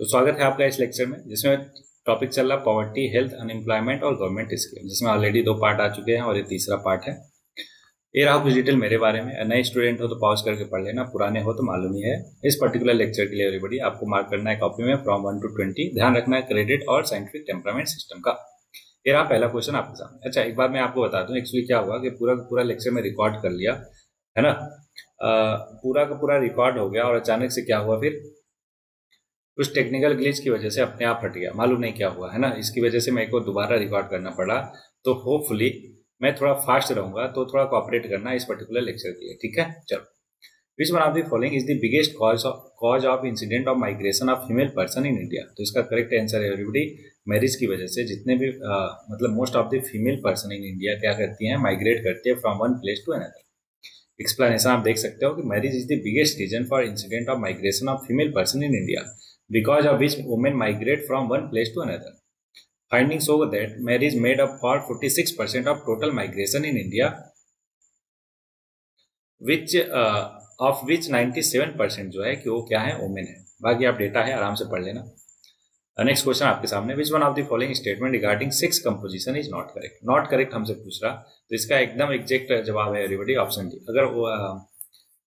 तो स्वागत है आपका इस लेक्चर में, जिसमें टॉपिक चल रहा पॉवर्टी, हेल्थ, अनएम्प्लॉयमेंट और गवर्नमेंट स्कीम, जिसमें ऑलरेडी 2 पार्ट आ चुके हैं और ये तीसरा पार्ट है। ये रहा कुछ डिटेल मेरे बारे में। नए स्टूडेंट हो तो पॉज करके पढ़ लेना, पुराने हो तो मालूम ही है। इस पर्टिकुलर लेक्चर के लिए एवरीबॉडी आपको मार्क करना है कॉपी में फ्रॉम 1 to 20। ध्यान रखना है क्रेडिट और साइंटिफिक टेम्परामेंट सिस्टम का। ये रहा पहला क्वेश्चन आपके सामने। अच्छा, एक बार मैं आपको बता दूं, एक्चुअली क्या हुआ कि पूरा लेक्चर में रिकॉर्ड कर लिया है ना। पूरा का पूरा रिकॉर्ड हो गया और अचानक से क्या हुआ, फिर कुछ टेक्निकल ग्लिच की वजह से अपने आप हट गया। मालूम नहीं क्या हुआ है ना, इसकी वजह से मेरे को दोबारा रिकॉर्ड करना पड़ा। तो होपफुली मैं थोड़ा फास्ट रहूंगा, तो थोड़ा कोऑपरेट करना इस पर्टिकुलर लेक्चर के लिए, ठीक है। चलो, which one of the following is the biggest cause of incident of migration of female person in India. तो इसका करेक्ट आंसर है एवरीबॉडी, मैरिज की वजह से जितने भी मतलब most of the female person in India क्या करती हैं, माइग्रेट करती है from one place to another. Explanation आप देख सकते हो कि marriage is the biggest reason for incident of migration of female person in India, because of which women migrate from one place to another. Findings show that marriage made up for 46% of total migration in India, which of which 97% जो है कि वो क्या है, women है। बाकी आप data है आराम से पढ़ लेना। नेक्स्ट क्वेश्चन आपके सामने, विच one of the following statement regarding sex composition is not correct. Not correct हमसे पूछ रहा, तो इसका एकदम एग्जैक्ट जवाब है एवरीबॉडी ऑप्शन डी। अगर वो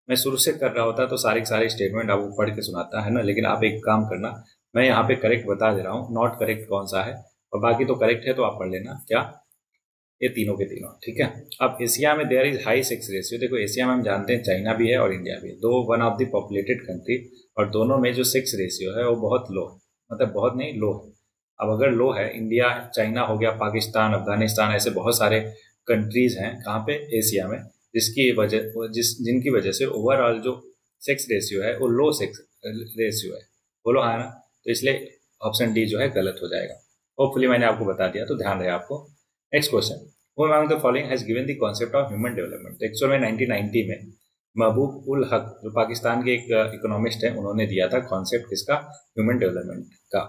मैं शुरू से कर रहा होता तो सारे स्टेटमेंट आपको पढ़ के सुनाता है ना, लेकिन आप एक काम करना, मैं यहाँ पे करेक्ट बता दे रहा हूँ, नॉट करेक्ट कौन सा है, और बाकी तो करेक्ट है तो आप पढ़ लेना क्या, ये तीनों के तीनों, ठीक है। अब एशिया में there is high sex ratio. देखो, एशिया में हम जानते हैं चाइना भी है और इंडिया भी है, दो one of the populated country, और दोनों में जो सेक्स रेशियो है वो बहुत लो है, मतलब बहुत नहीं, लो है। अब अगर लो है, इंडिया, चाइना हो गया, पाकिस्तान, अफगानिस्तान, ऐसे बहुत सारे कंट्रीज हैं कहाँ पे, एशिया में, जिनकी वजह से ओवरऑल जो सेक्स रेशियो है वो लो सेक्स रेशियो है। बोलो हाँ ना, तो इसलिए ऑप्शन डी जो है गलत हो जाएगा। होपफुली मैंने आपको बता दिया, तो ध्यान रहे आपको। Next question, who among the following has given the concept of human development. Actual में 1990 में महबूब उल हक, जो पाकिस्तान के एक इकोनॉमिस्ट हैं, उन्होंने दिया था कॉन्सेप्ट किसका, ह्यूमन डेवलपमेंट का।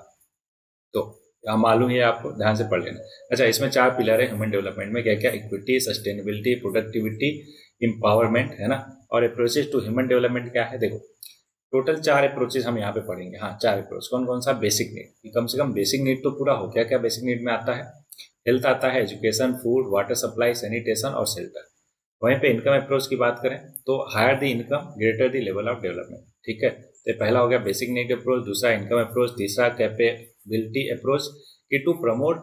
तो यहाँ मालूम है आपको, ध्यान से पढ़ लेना। अच्छा, इसमें 4 पिलर है ह्यूमन डेवलपमेंट में, क्या क्या, इक्विटी, सस्टेनेबिलिटी, प्रोडक्टिविटी, एम्पावरमेंट, है ना। और अप्रोचेज टू ह्यूमन डेवलपमेंट क्या है, देखो टोटल 4 अप्रोचेज हम यहाँ पे पढ़ेंगे। हाँ, 4 अप्रोच कौन कौन सा, बेसिक नीड, कम से कम बेसिक नीड तो पूरा हो। क्या क्या बेसिक नीड में आता है, हेल्थ आता है, education, food, water supply, sanitation और शेल्टर। वहीं पे इनकम अप्रोच की बात करें तो higher the income greater the level of development, ठीक है। तो पहला हो गया बेसिक नीड अप्रोच, दूसरा इनकम अप्रोच, तीसरा कैपेबिलिटी अप्रोच कि to promote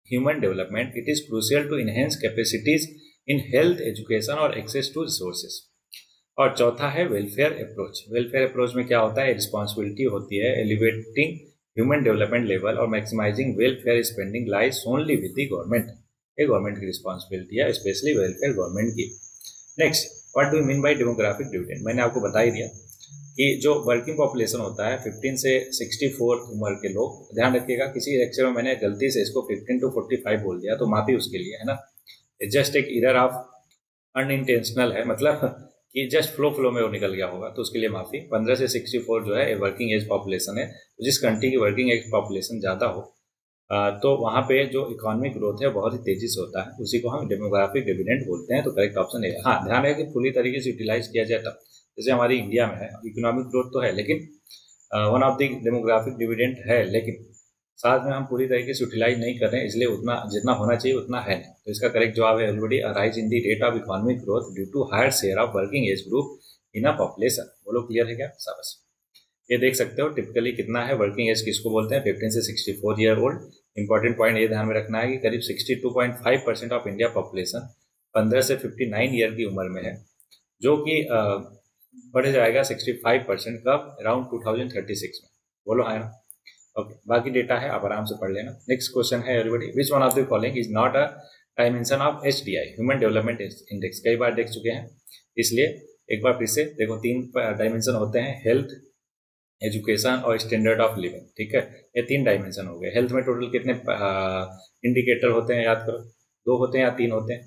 human development it is crucial to enhance capacities in health, education और एक्सेस टू रिसोर्सेज। और चौथा है वेलफेयर अप्रोच। वेलफेयर अप्रोच में क्या होता है, रिस्पॉन्सिबिलिटी होती है एलिवेटिंग ह्यूमन डेवलपमेंट लेवल और maximizing welfare spending lies only with the government. ये गवर्नमेंट की रिस्पॉन्सिबिलिटी है, स्पेशली वेलफेयर गवर्नमेंट की। Next, what do you mean by demographic dividend. मैंने आपको बता ही दिया कि जो वर्किंग पॉपुलेशन होता है 15 से 64 उम्र के लोग, ध्यान रखिएगा, किसी लेक्चर में मैंने गलती से इसको 15 to 45 बोल दिया, तो माफी उसके लिए, है ना। जस्ट एक एरर ऑफ अनइंटेंशनल है, मतलब कि जस्ट फ्लो में वो निकल गया होगा, तो उसके लिए माफी। 15 से 64 जो है वर्किंग एज पॉपुलेशन है। तो जिस कंट्री की वर्किंग एज पॉपुलेशन ज़्यादा हो तो वहाँ पे जो इकोनॉमिक ग्रोथ है बहुत ही तेजी से होता है, उसी को हम डेमोग्राफिक डिविडेंड बोलते हैं। तो करेक्ट ऑप्शन है। हाँ, ध्यान है कि पूरी तरीके से यूटिलाइज किया जाए तब, जैसे हमारी इंडिया में है, इकोनॉमिक ग्रोथ तो है, लेकिन one of the demographic dividend है, लेकिन साथ में हम पूरी तरीके से यूटिलाइज नहीं कर रहे हैं, इसलिए उतना जितना होना चाहिए उतना है नहीं। तो इसका करेक्ट जवाब है already rise in the rate of economic growth due to higher share of working age group in a population. बोलो क्लियर है क्या, शाबाश। ये देख सकते हो टिपिकली कितना है, वर्किंग एज किसको बोलते हैं, 15 से 64 ईयर ओल्ड। इंपॉर्टेंट पॉइंट ये ध्यान में रखना है कि करीब 62.5% ऑफ इंडिया पॉपुलेशन 15 से 59 ईयर की उम्र में है, जो कि बढ़ जाएगा 65% कब, अराउंड 2036 में। बोलो हाँ ना, ओके। बाकी डेटा है, आप आराम से पढ़ लेना। नेक्स्ट क्वेश्चन है everybody, which one of the following is not a dimension of HDI, human development index. कई बार देख चुके हैं, इसलिए एक बार फिर से देखो, 3 डायमेंशन होते हैं, हेल्थ, एजुकेशन और स्टैंडर्ड ऑफ लिविंग, ठीक है। ये 3 डायमेंशन हो गए। हेल्थ में टोटल कितने इंडिकेटर होते हैं, याद करो, 2 होते हैं या 3 होते हैं,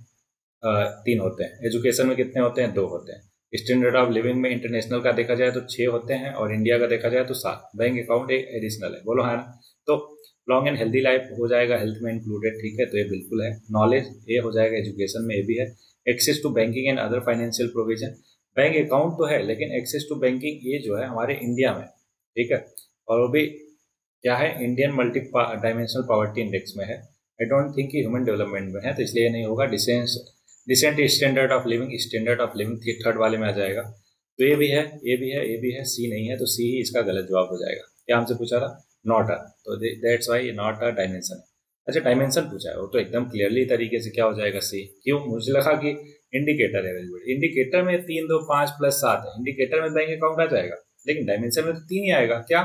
3 होते हैं। एजुकेशन में कितने होते हैं, 2 होते हैं। स्टैंडर्ड ऑफ लिविंग में इंटरनेशनल का देखा जाए तो 6 होते हैं, और इंडिया का देखा जाए तो 7। बैंक अकाउंट एक एडिशनल है। बोलो हाँ ना, तो लॉन्ग एंड हेल्दी लाइफ हो जाएगा हेल्थ में इंक्लूडेड, ठीक है, तो ये बिल्कुल है। नॉलेज ये हो जाएगा, एजुकेशन में ये भी है। Access to banking and other financial provision, bank account तो है, लेकिन एक्सेस टू बैंकिंग ये जो है हमारे इंडिया में, ठीक है, और वो भी क्या है, Indian multi dimensional poverty index में है। आई डोंट थिंक कि ह्यूमन डेवलपमेंट में है, तो इसलिए नहीं होगा। Decent standard of living third वाले में आ जाएगा। तो ये भी है, ये भी है, ये भी है, सी नहीं है, तो सी ही इसका गलत जवाब हो जाएगा। क्या हमसे पूछा था, नॉट अ, तो that's why not a dimension. अच्छा, डायमेंशन पूछा है वो तो एकदम क्लियरली तरीके से क्या हो जाएगा, सी। क्यों, मुझे लगा कि इंडिकेटर है, इंडिकेटर में 3 2 5 + 7 है, इंडिकेटर में बैंक अकाउंट आ जाएगा, लेकिन डायमेंशन में तो 3 ही आएगा। क्या,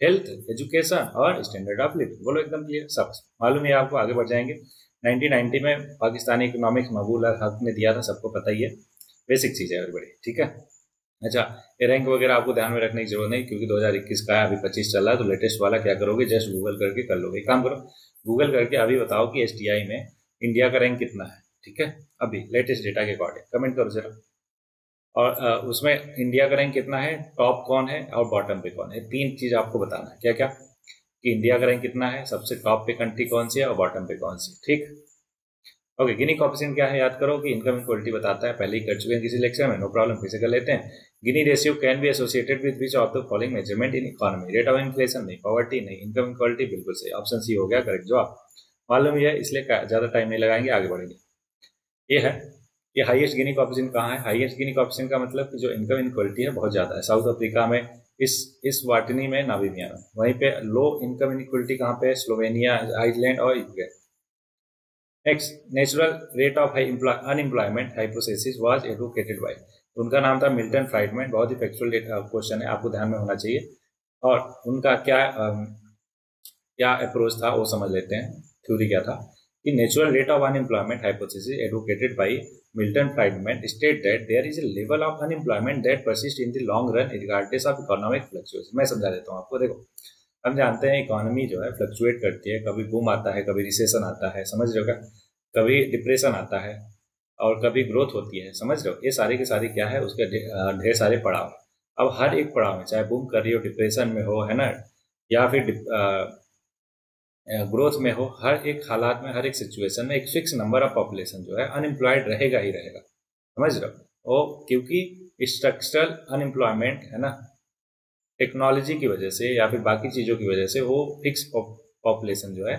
हेल्थ, एजुकेशन और स्टैंडर्ड ऑफ लिविंग। बोलो एकदम क्लियर, सब मालूम है आपको। आगे बढ़ जाएंगे। 1990 में पाकिस्तानी इकोनॉमिक्स मकबूल हक ने दिया था, सबको पता ही है, बेसिक चीज़ है बड़ी, ठीक है। अच्छा, ये रैंक वगैरह आपको ध्यान में रखने की जरूरत नहीं, क्योंकि 2021 का है, अभी 25 चल रहा है, तो लेटेस्ट वाला क्या करोगे, जस्ट गूगल करके कर लोगे। एक काम करो, गूगल करके अभी बताओ कि एसटीआई में इंडिया का रैंक कितना है, ठीक है, अभी लेटेस्ट डेटा के अकॉर्डिंग कमेंट करो जरा। और उसमें इंडिया का रैंक कितना है, टॉप कौन है और बॉटम पे कौन है, 3 चीज़ आपको बताना है। क्या क्या, कि इंडिया का रैंक कितना है, सबसे टॉप पे कंट्री कौन सी है और बॉटम पे कौन सी, ठीक। ओके, गिनी कोएफिशिएंट क्या है, याद करो कि इनकम इक्वलिटी बताता है, पहले ही कर चुके हैं किसी लेक्चर में, नो प्रॉब्लम, फिर से कर लेते हैं। Gini ratio can be associated with which of the following measurement in economy, rate of inflation नहीं, पॉवर्टी नहीं, इनकम इक्वलिटी बिल्कुल सही, ऑप्शन सी हो गया करेक्ट जवाब। मालूम ही है, इसलिए ज़्यादा टाइम नहीं लगाएंगे, आगे बढ़ेंगे। ये है, ये हाईएस्ट गिनी कोएफिशिएंट कहाँ है, हाईएस्ट गिनी कोएफिशिएंट का मतलब कि जो इनकम इनक्वालिटी है बहुत ज़्यादा है, साउथ अफ्रीका में, इस वाटनी में, नामीबिया में। वहीं पे लो इनकम इनक्वालिटी कहाँ पे है, स्लोवेनिया, आइसलैंड और UK. Next, natural rate of unemployment hypothesis was advocated by, उनका नाम था मिल्टन फ्राइडमैन। बहुत ही फैक्चुअल क्वेश्चन है, आपको ध्यान में होना चाहिए। और उनका क्या अप्रोच था वो समझ लेते हैं। थ्योरी क्या था कि natural rate of unemployment hypothesis advocated by Milton Friedman state that there is a level of unemployment that persist in the long run regardless of economic fluctuation. मैं समझा देता हूँ आपको, देखो हम जानते हैं इकोनॉमी जो है फ्लक्चुएट करती है, कभी बूम आता है, कभी रिसेशन आता है, समझ रहे हो क्या, कभी डिप्रेशन आता है और कभी ग्रोथ होती है, समझ रहे हो। ये सारी की सारी क्या है, उसके ढेर सारे पड़ाव। अब हर एक पड़ाव में, चाहे बूम कर रही हो, डिप्रेशन में हो, है ना, या फिर ग्रोथ में हो, हर एक हालात में, हर एक सिचुएशन में एक फिक्स नंबर ऑफ पॉपुलेशन जो है अनएम्प्लॉयड रहेगा ही रहेगा, समझ रहे हो। और क्योंकि स्ट्रक्चरल अनएम्प्लॉयमेंट है ना, टेक्नोलॉजी की वजह से या फिर बाकी चीज़ों की वजह से वो फिक्स पॉपुलेशन जो है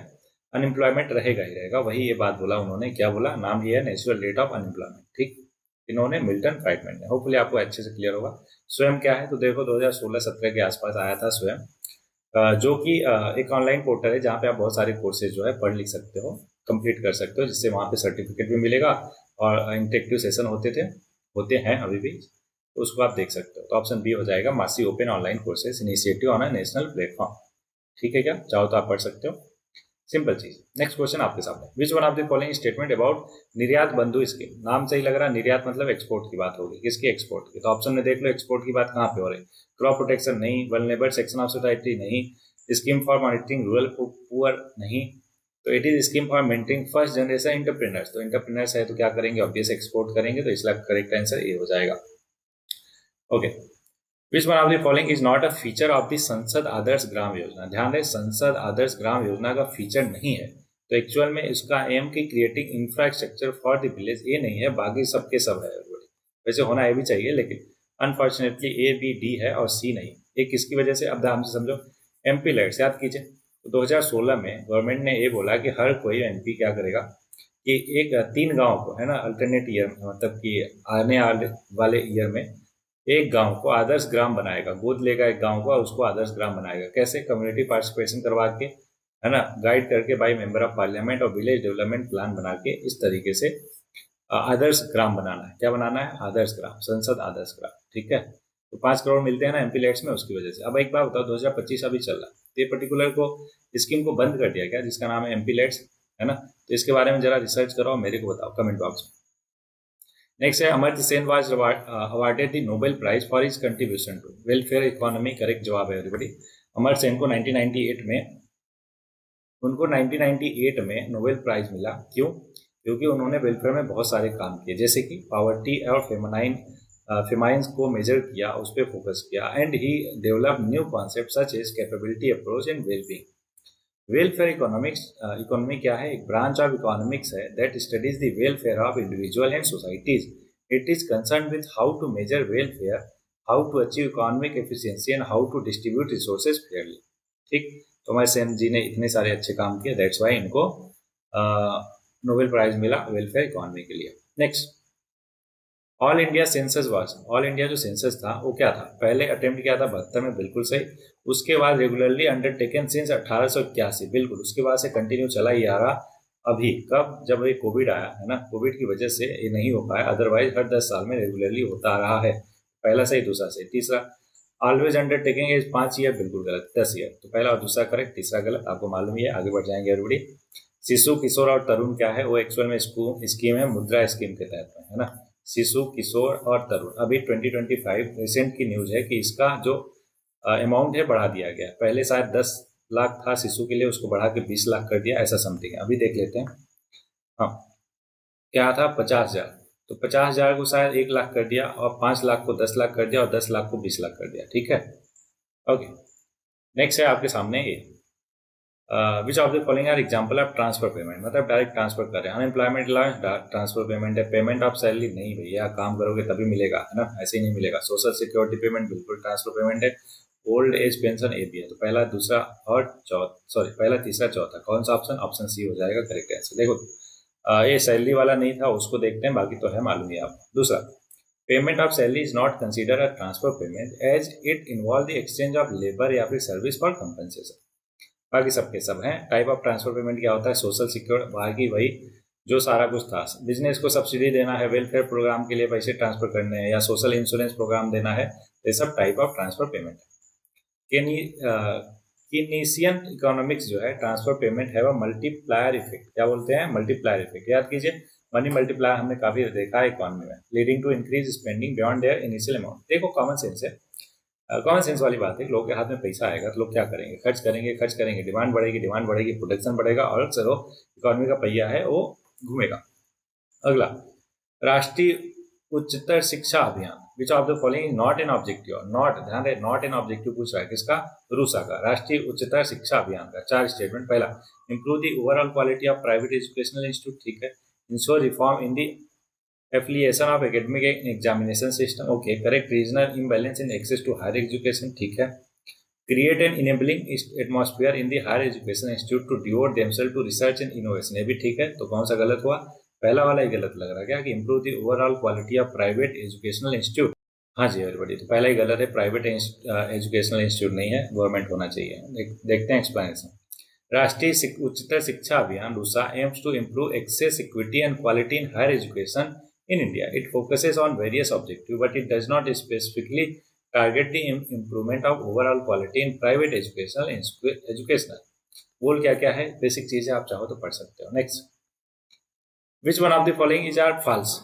अनएम्प्लॉयमेंट रहेगा ही रहेगा। वही ये बात बोला उन्होंने, क्या बोला, नाम ही है नेचुरल रेट ऑफ अनएम्प्लॉयमेंट, ठीक। इन्होंने मिल्टन फ्राइडमैन ने, होपफुली आपको अच्छे से क्लियर होगा। स्वयं क्या है, तो देखो 2016-17 के आसपास आया था स्वयं, जो कि एक ऑनलाइन पोर्टल है जहाँ पे आप बहुत सारे कोर्सेज जो है पढ़ लिख सकते हो, कंप्लीट कर सकते हो, जिससे वहाँ पे सर्टिफिकेट भी मिलेगा और इंटरेक्टिव सेशन होते हैं अभी भी, तो उसको आप देख सकते हो। तो ऑप्शन बी हो जाएगा, मासी open online courses initiative on a national platform, ठीक है। क्या चाहो तो आप पढ़ सकते हो, सिंपल चीज। नेक्स्ट क्वेश्चन आपके सामने, विच one of the following statement about निर्यात बंधु स्कीम, नाम से ही लग रहा है निर्यात मतलब एक्सपोर्ट की बात होगी, किसकी, एक्सपोर्ट की। तो ऑप्शन में देख लो, एक्सपोर्ट की बात कहाँ पे हो रही है, क्रॉप प्रोटेक्शन नहीं, वल्नरेबल सेक्शन ऑफ सोसाइटी नहीं, scheme for monitoring rural poor नहीं, तो it is scheme for maintaining first generation entrepreneurs. तो एंटरप्रेन्योर्स है तो क्या करेंगे, ऑब्वियस एक्सपोर्ट करेंगे, तो इसका करेक्ट आंसर ये हो जाएगा। Okay, which one of the following is not a feature of the संसद आदर्श ग्राम योजना। ध्यान रहे, संसद आदर्श ग्राम योजना का फीचर नहीं है, तो एक्चुअल में इसका एम की creating infrastructure for the village, ये नहीं है, बाकी सबके सब है। वैसे होना ये भी चाहिए, लेकिन अनफॉर्चुनेटली ए बी डी है और सी नहीं। ये किसकी वजह से, अब ध्यान से समझो, एमपी लाइट्स याद कीजिए। तो 2016 में गवर्नमेंट ने ये बोला कि हर कोई एमपी क्या करेगा कि एक 3 गांव को, है ना, अल्टरनेट ईयर, मतलब कि आने वाले ईयर में एक गांव को आदर्श ग्राम बनाएगा, गोद लेगा एक गांव को और उसको आदर्श ग्राम बनाएगा। कैसे, कम्युनिटी पार्टिसिपेशन करवा के, है ना, गाइड करके बाई मेंबर ऑफ पार्लियामेंट और विलेज डेवलपमेंट प्लान बना के, इस तरीके से आदर्श ग्राम बनाना है। क्या बनाना है, आदर्श ग्राम, संसद आदर्श ग्राम, ठीक है। तो 5 करोड़ मिलते हैं ना एमपी लाइट्स में, उसकी वजह से। अब एक बात बताओ, 2025 अभी चल रहा है, तो ये पर्टिकुलर को स्कीम को बंद कर दिया गया जिसका नाम है एमपी लाइट्स, है ना। तो इसके बारे में जरा रिसर्च करो और मेरे को बताओ कमेंट बॉक्स में। नेक्स्ट है, Amartya Sen was awarded the Nobel prize for his contribution to welfare economy, correct जवाब है एवरीबॉडी। अमर्त्य सेन को 1998 में, उनको 1998 में नोबेल प्राइज मिला। क्यों, क्योंकि उन्होंने वेलफेयर में बहुत सारे काम किए, जैसे कि पावर्टी और फेमाइंस को मेजर किया, उस पर फोकस किया, and he develop new concept such as capability approach and wellbeing. Welfare economy क्या है, एक ब्रांच ऑफ इकोनॉमिक्स है that studies the welfare of individual and societies. It is concern with how to measure welfare, how to achieve economic efficiency and how to distribute resources fairly, ठीक। तोमस सेन जी ने इतने सारे अच्छे काम किए, दैट्स वाई इनको नोबेल प्राइज मिला वेलफेयर इकोनॉमी के लिए। Next, all India census was, all India जो सेंसस था वो क्या था? पहले अटेम्प्ट किया था 72 में, बिल्कुल सही। उसके बाद रेगुलरली अंडरटेकन सिंस 1881, बिल्कुल। उसके बाद से कंटिन्यू चला ही आ रहा। अभी कब, जब ये कोविड आया है ना, कोविड की वजह से ये नहीं हो पाया, अदरवाइज हर 10 साल में रेगुलरली होता रहा है। पहला सही, दूसरा सही। तीसरा, ऑलवेज अंडरटेकिंग एज 5 ईयर, बिल्कुल गलत, 10 ईयर। तो पहला और दूसरा करेक्ट, तीसरा गलत, आपको मालूम ही है। आगे बढ़ जाएंगे एवरीबॉडी। शिशु, किशोर और तरुण क्या है? वो एक्चुअल में स्कीम है, मुद्रा स्कीम के तहत में, है ना। शिशु, किशोर और तरुण, अभी 2025 रिसेंट की न्यूज है कि इसका जो अमाउंट है बढ़ा दिया गया। पहले शायद 10 लाख था शिशु के लिए, उसको बढ़ा के 20 लाख कर दिया, ऐसा समथिंग है। अभी देख लेते हैं। हाँ, क्या था? 50,000। तो 50,000 को शायद 1 लाख कर दिया, और 5 लाख को 10 लाख कर दिया, और 10 लाख को 20 लाख कर दिया। ठीक है, ओके। नेक्स्ट है आपके सामने ये, which of the following are example of transfer payment, मतलब डायरेक्ट ट्रांसफर कर रहे हैं। अनएम्प्लॉयमेंट अलाउंस ट्रांसफर पेमेंट है। पेमेंट ऑफ सैलरी नहीं भैया, काम करोगे तभी मिलेगा, है ना, ऐसे ही नहीं मिलेगा। सोशल सिक्योरिटी पेमेंट बिल्कुल ट्रांसफर पेमेंट है। ओल्ड एज पेंशन ए भी है। तो पहला, दूसरा और चौथा, सॉरी पहला, तीसरा, चौथा, कौन सा ऑप्शन? ऑप्शन सी हो जाएगा करेक्ट आंसर। देखो ये सैलरी वाला नहीं था, उसको देखते हैं, बाकी तो है मालूम ही आपको। दूसरा, payment of salary is not consider a transfer payment as it involve the exchange of labour या फिर सर्विस फॉर कंपनसेशन। बाकी सबके सब हैं। टाइप ऑफ ट्रांसफर पेमेंट क्या होता है? सोशल सिक्योर, बाकी वही जो सारा कुछ था। बिजनेस को सब्सिडी देना है, वेलफेयर प्रोग्राम के लिए पैसे ट्रांसफर करने हैं, या सोशल इंश्योरेंस प्रोग्राम देना है, ये सब टाइप ऑफ ट्रांसफर पेमेंट है। कीनीसियन इकोनॉमिक्स जो है, ट्रांसफर पेमेंट है वह मल्टीप्लायर इफेक्ट, क्या बोलते हैं? Multiplier effect. याद कीजिए, मनी मल्टीप्लायर हमने काफी देखा है इकोनॉमी में, leading to increase spending beyond their initial amount. देखो कॉमन सेंस है, कॉमन सेंस वाली बात है। लोगों के हाथ में पैसा आएगा तो लोग क्या करेंगे? खर्च करेंगे, खर्च करेंगे, डिमांड बढ़ेगी, डिमांड बढ़ेगी, प्रोडक्शन बढ़ेगा, और चलो इकोनॉमी का पहिया है वो घूमेगा। अगला, राष्ट्रीय उच्चतर शिक्षा अभियान, विच of the following not an objective, not, ध्यान रहे, नॉट एन ऑब्जेक्टिव पूछ रहा है, किसका? रूसा का। राष्ट्रीय उच्चतर शिक्षा अभियान का 4 स्टेटमेंट। पहला, improve the overall quality of private educational institute, ठीक है। Ensure reform in the affiliation of academic examination system, okay correct. Regional imbalance in access to higher education, ठीक है। Create an enabling atmosphere in the higher education institute to devote themselves to research and innovation, ये भी ठीक है। तो कौन सा गलत हुआ? पहला वाला ही गलत लग रहा है क्या, कि improve the overall quality of private educational institute? हाँ जी एवरीबॉडी, तो पहला ही गलत है, प्राइवेट एजुकेशनल इंस्टीट्यूट नहीं है, गवर्नमेंट होना चाहिए। देखते हैं एक्सप्लेनेशन। राष्ट्रीय Uchchatar Shiksha Abhiyan RUSA aims to improve access, equity and quality in higher education in India. It focuses on various objectives, but it does not specifically target the improvement of overall quality in private educational. बोल क्या क्या है, basic चीजें आप चाहो तो पढ़ सकते हो। Next, which one of the following is are false,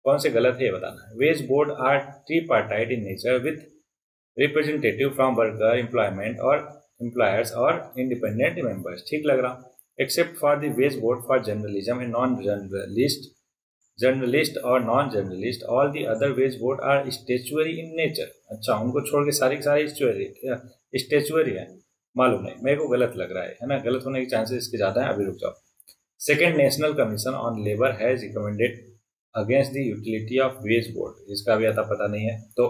कौन से गलत है ये बताना है। Wage board are tripartite in nature with representative from worker, employment और एम्प्लॉयर्स और इंडिपेंडेंट मेंबर्स, ठीक लग रहा। Except for the wage board for journalism and non journalist और non journalist, all the other wage board are statutory in nature. अच्छा, उनको छोड़ के सारी सारी स्टेचुअरी है, मालूम नहीं, मेरे को गलत लग रहा है ना, गलत होने के चांसेस इसके ज्यादा है। अभी रुक जाओ। Second, national commission on labour has recommended against the utility of wage board, इसका भी आता पता नहीं है। तो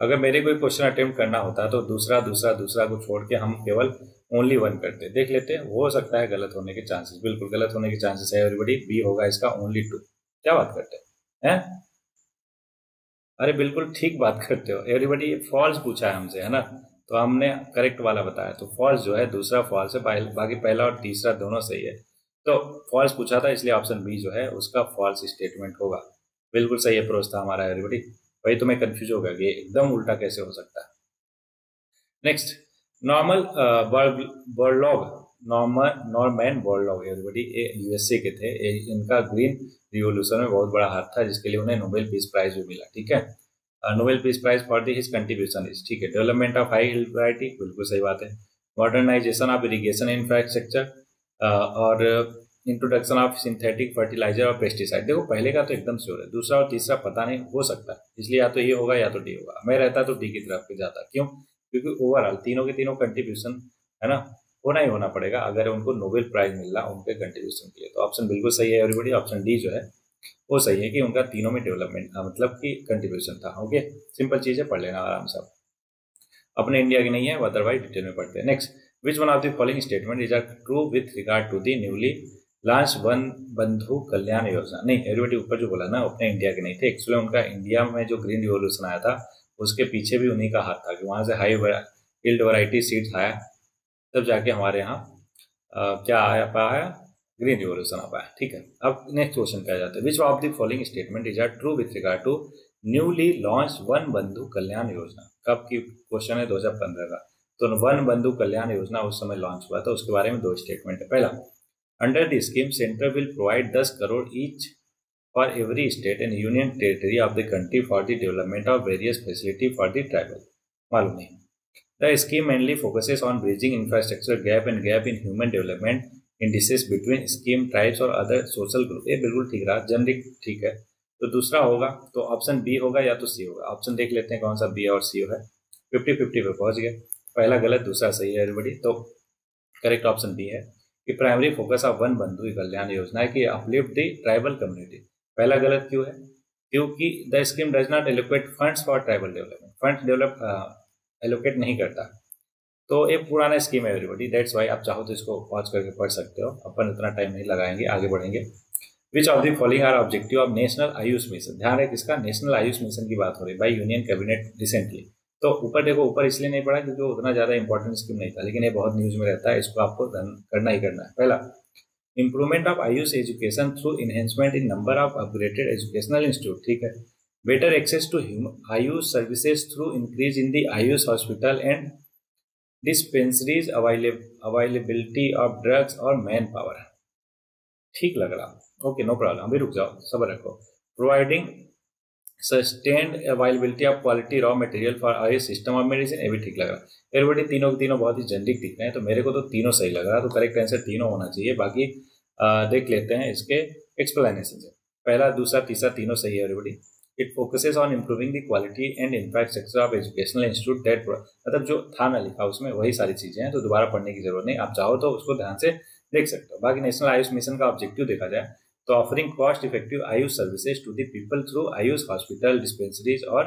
अगर मेरे कोई क्वेश्चन अटेम्प्ट करना होता तो दूसरा दूसरा दूसरा को छोड़ के हम केवल ओनली वन करते, देख लेते, हो सकता है गलत होने के चांसेस, बिल्कुल गलत होने के चांसेस है एवरीबॉडी, बी होगा इसका, ओनली 2। क्या बात करते हैं? अरे बिल्कुल ठीक बात करते हो एवरीबॉडी। फॉल्स पूछा है हमसे, है ना, तो हमने करेक्ट वाला बताया, तो फॉल्स जो है दूसरा फॉल्स है, बाकी पहला और तीसरा दोनों सही है। तो फॉल्स पूछा था इसलिए ऑप्शन बी जो है उसका फॉल्स स्टेटमेंट होगा। बिल्कुल सही अप्रोच था हमारा एवरीबॉडी। वही तुम्हें कंफ्यूज होगा कि एकदम उल्टा कैसे हो सकता है। नेक्स्ट, नॉर्मन बोरलॉग एवरीबॉडी, ये यूएसए के थे, इनका ग्रीन रिवोल्यूशन में बहुत बड़ा हाथ था, जिसके लिए उन्हें नोबेल पीस प्राइज भी मिला, ठीक है। Nobel peace prize for his contribution is, ठीक है। Development of high hill variety, बिल्कुल सही बात है। मॉडर्नाइजेशन ऑफ इरिगेशन इंफ्रास्ट्रक्चर, और इंट्रोडक्शन ऑफ सिंथेटिक फर्टिलाइजर और पेस्टिसाइड। देखो पहले का तो एकदम श्योर है, दूसरा और तीसरा पता नहीं, हो सकता है, इसलिए या तो ये होगा या तो डी होगा। मैं रहता तो डी की तरफ पे जाता, क्यों? क्योंकि ओवरऑल तीनों के तीनों कंट्रीब्यूशन है ना, होना ही होना पड़ेगा अगर उनको नोबेल प्राइज मिलना उनके कंट्रीब्यूशन के लिए। तो ऑप्शन बिल्कुल सही है एवरीबॉडी, ऑप्शन डी जो है वो सही है, कि उनका तीनों में डेवलपमेंट मतलब कि कंट्रीब्यूशन था। ओके, सिंपल चीजें पढ़ लेना आराम से, अपने इंडिया की नहीं है, अदरवाइज डिटेल में पढ़ते हैं। Next, which one of the following statement is are true with regard to the newly launch Van Bandhu Kalyan योजना? नहीं, एवरीबडी ऊपर जो बोला ना अपने इंडिया के नहीं थे, एक्चुअली उनका इंडिया में जो ग्रीन रिवोल्यूशन आया था उसके पीछे भी उन्हीं का हाथ था कि वहाँ से हाई यील्ड वैरायटी सीड्स आया, तब जाके हमारे यहाँ क्या आया पाया, ग्रीन रिवोल्यूशन आ पाया। ठीक है, अब नेक्स्ट क्वेश्चन क्या जाता है, which of the following statement is are true with regard to newly launch Van Bandhu Kalyan योजना? कब की क्वेश्चन है? 2015 का। तो वन बंधु कल्याण योजना उस समय लॉन्च हुआ था, उसके बारे में दो स्टेटमेंट है। पहला, under the scheme centre will provide 10 crore each for every state and union territory of the country for the development of various facility for the tribal. मालूम नहीं। The scheme mainly focuses on bridging infrastructure gap and gap in human development indices between scheme tribes और other social group. ये बिल्कुल ठीक रहा, generic ठीक है। तो दूसरा होगा तो ऑप्शन बी होगा या तो सी होगा। ऑप्शन देख लेते हैं कौन सा बी और सी है। 50-50 पे पहुंच गए, पहला गलत दूसरा सही है एवरीबडी। तो करेक्ट ऑप्शन बी है कि primary focus of one Bandhu Kalyan योजना है कि अपलिफ्ट द ट्राइबल कम्युनिटी। पहला गलत क्यों है? क्योंकि the scheme does not allocate funds for tribal development, funds allocate नहीं करता। तो एक पुराना स्कीम है एवरीबडी, दैट्स वाई। आप चाहो तो इसको पॉज करके पढ़ सकते हो, अपन इतना टाइम नहीं लगाएंगे, आगे बढ़ेंगे। Which of the following are objective of national AYUSH mission? ध्यान है किसका? नेशनल आयुष मिशन की बात हो रही है बाई यूनियन कैबिनेट रिसेंटली। तो ऊपर देखो, ऊपर इसलिए नहीं पढ़ा क्योंकि उतना ज़्यादा इंपॉर्टेंट स्कीम नहीं था, लेकिन ये बहुत न्यूज़ में रहता है, इसको आपको करना ही करना है। पहला, improvement of AYUSH education through enhancement in number of upgraded educational institute. ठीक है। Better access to AYUSH services through increase in the AYUSH hospital and dispensaries availability of drugs और मैन पावर। ठीक लग रहा? ओके, नो प्रॉब्लम, अभी रुक जाओ, सब्र रखो। Providing sustained availability of quality raw material for Ayush system of medicine, ये भी ठीक लग रहा। एवरीबडी तीनों के तीनों बहुत ही जेनरिक दिख रहे हैं, तो मेरे को तो तीनों सही लग रहा है, तो करेक्ट आंसर तीनों होना चाहिए। बाकी देख लेते हैं इसके एक्सप्लेनेशन से। पहला, दूसरा, तीसरा तीनों सही है everybody. It focuses on improving the quality and infrastructure of educational institute that, मतलब जो था ना लिखा उसमें वही सारी चीज़ें हैं, तो दोबारा पढ़ने की जरूरत नहीं। आप चाहो तो उसको ध्यान से देख सकते हो। बाकी नेशनल आयुष मिशन का ऑब्जेक्टिव देखा जाए तो offering cost effective AYUSH services to the people through AYUSH hospital dispensaries और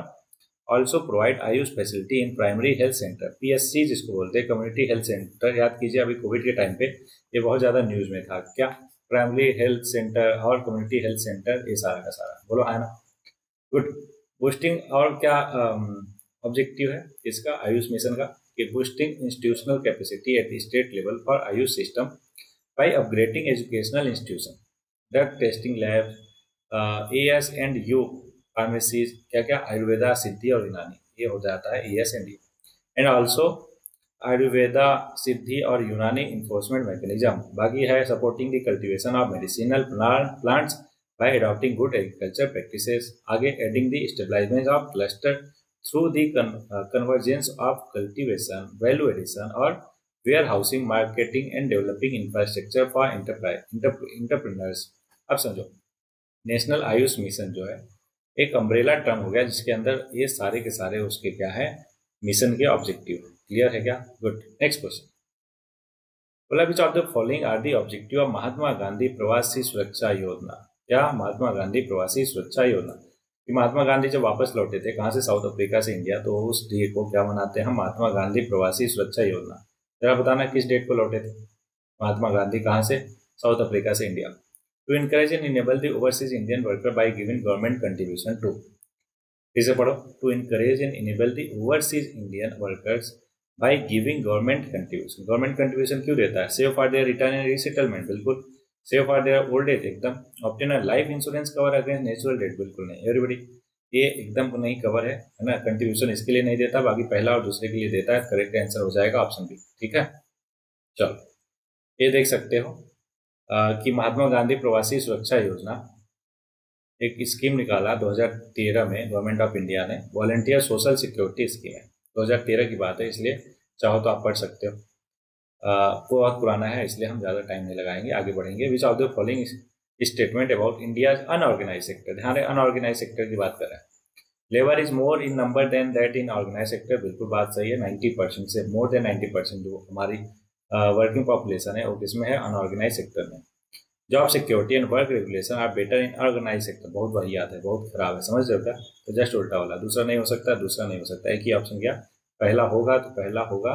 also provide AYUSH facility in primary health centre, PSC जिसको बोलते हैं, कम्युनिटी हेल्थ सेंटर। याद कीजिए, अभी कोविड के टाइम पे ये बहुत ज़्यादा न्यूज़ में था। क्या? प्राइमरी हेल्थ सेंटर और कम्युनिटी हेल्थ सेंटर, ये सारा का सारा बोलो, है ना? गुड। बूस्टिंग, और क्या ऑब्जेक्टिव है इसका आयुष मिशन का? कि boosting institutional capacity at the state level for Ayush system by upgrading educational institution, drug testing lab, AS&U pharmacies, क्या क्या, आयुर्वेदा, सिद्धि और यूनानी, ये हो जाता है AS&U। एंड ऑल्सो आयुर्वेदा, सिद्धि और यूनानी इन्फोर्समेंट मैकेनिज्म। बाकी है supporting the cultivation of medicinal plants by adopting good agriculture practices. आगे adding the stabilisement of cluster through the convergence of cultivation, value addition और warehousing, marketing and developing infrastructure for entrepreneurs. अब समझो, national AYUSH mission जो है एक umbrella term हो गया जिसके अंदर ये सारे के सारे उसके क्या है, मिशन के ऑब्जेक्टिव। क्लियर है क्या? गुड। नेक्स्ट क्वेश्चन बोला, which of the following are the objective of Mahatma Gandhi Pravasi Suraksha योजना? क्या? महात्मा गांधी प्रवासी सुरक्षा योजना कि महात्मा गांधी जब वापस लौटे थे कहाँ से, साउथ अफ्रीका से इंडिया, तो उस डे को क्या मनाते हैं हम? महात्मा गांधी प्रवासी सुरक्षा योजना। जरा बताना किस डेट को लौटे थे महात्मा गांधी, कहाँ से? साउथ अफ्रीका से India. To encourage and enable the overseas Indian worker by giving government contribution to, फिर से पढ़ो, to encourage and enable the overseas Indian workers by giving government contribution. Government contribution क्यों देता है? Save for their return and resettlement, बिल्कुल। Save for their old age, एकदम। Obtain a life insurance cover against natural death, बिल्कुल नहीं everybody, ये एकदम नहीं कवर है ना। कंट्रीब्यूशन इसके लिए नहीं देता, बाकी पहला और दूसरे के लिए देता है। करेक्ट आंसर हो जाएगा ऑप्शन बी। ठीक है, चलो ये देख सकते हो कि महात्मा गांधी प्रवासी सुरक्षा योजना एक स्कीम निकाला 2013 में गवर्नमेंट ऑफ इंडिया ने, वॉलंटियर सोशल सिक्योरिटी स्कीम है। 2013 की बात है, इसलिए चाहो तो आप पढ़ सकते हो। बहुत पुराना है इसलिए हम ज़्यादा टाइम नहीं लगाएंगे, आगे बढ़ेंगे। Which of the following statement about India unorganise sector? ध्यान है, अनऑर्गेनाइज सेक्टर की बात कर रहे हैं। Labour is more in number than that in organise sector, बिल्कुल बात सही है। 90% से मोर देन 90% जो हमारी वर्किंग पॉपुलेशन है वो किसमें है? अनऑर्गेनाइज सेक्टर में। Job security and work regulation are better in organise sector, बहुत वाहियात है, बहुत खराब है, समझ रहे हो क्या? तो जस्ट उल्टा वाला, दूसरा नहीं हो सकता, दूसरा नहीं हो सकता, एक ही ऑप्शन क्या? पहला होगा तो पहला होगा,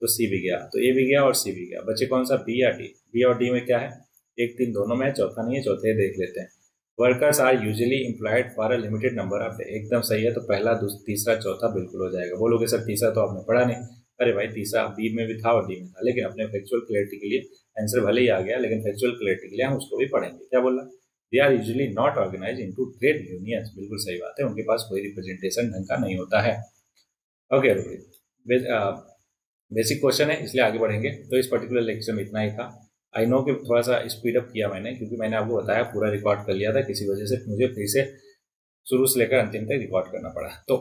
तो सी भी गया, तो ए भी गया और सी भी गया। बचे कौन सा, बी या डी? बी और डी में क्या है, 1 3 दोनों में है, चौथा नहीं है, चौथे देख लेते हैं। Workers are usually employed for a limited number of day, एकदम सही है। तो पहला तीसरा चौथा बिल्कुल हो जाएगा। बोलोगे सर तीसरा तो आपने पढ़ा नहीं। अरे भाई तीसरा बी में भी था और डी में था, लेकिन अपने फैक्चुअल क्लैरिटी के लिए आंसर भले ही आ गया, लेकिन फैक्चुअल क्लैरिटी के लिए हम उसको भी पढ़ेंगे। क्या बोला, they are usually not organise into trade unions, बिल्कुल सही बात है, उनके पास कोई रिप्रेजेंटेशन ढंग का नहीं होता है। ओके, बेसिक क्वेश्चन है इसलिए आगे बढ़ेंगे। तो इस पर्टिकुलर लेक्चर में इतना ही था। आई नो कि थोड़ा सा स्पीड अप किया मैंने, क्योंकि मैंने आपको बताया पूरा रिकॉर्ड कर लिया था, किसी वजह से मुझे फिर से शुरू से लेकर अंतिम तक रिकॉर्ड करना पड़ा। तो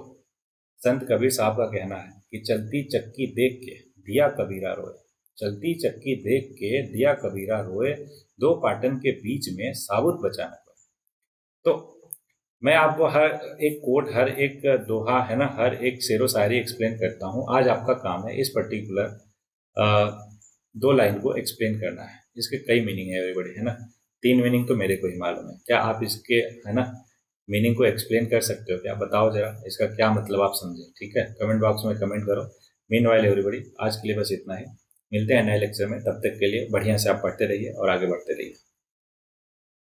संत कबीर साहब का कहना है कि चलती चक्की देख के दिया कबीरा रोए, चलती चक्की देख के दिया कबीरा रोए, दो पाटन के बीच में साबुत बचाना पड़े। तो मैं आपको हर एक कोट, हर एक दोहा है ना, हर एक शेरो शायरी एक्सप्लेन करता हूँ। आज आपका काम है इस पर्टिकुलर 2 लाइन को एक्सप्लेन करना है। इसके कई मीनिंग है एवरीबॉडी, है ना। 3 मीनिंग तो मेरे को ही मालूम है। क्या आप इसके, है ना, मीनिंग को एक्सप्लेन कर सकते हो? क्या बताओ जरा, इसका क्या मतलब आप समझे? ठीक है, कमेंट बॉक्स में कमेंट करो। मीनवाइल एवरीबॉडी, आज के लिए बस इतना ही। मिलते हैं नए लेक्चर में, तब तक के लिए बढ़िया से आप पढ़ते रहिए और आगे बढ़ते रहिए।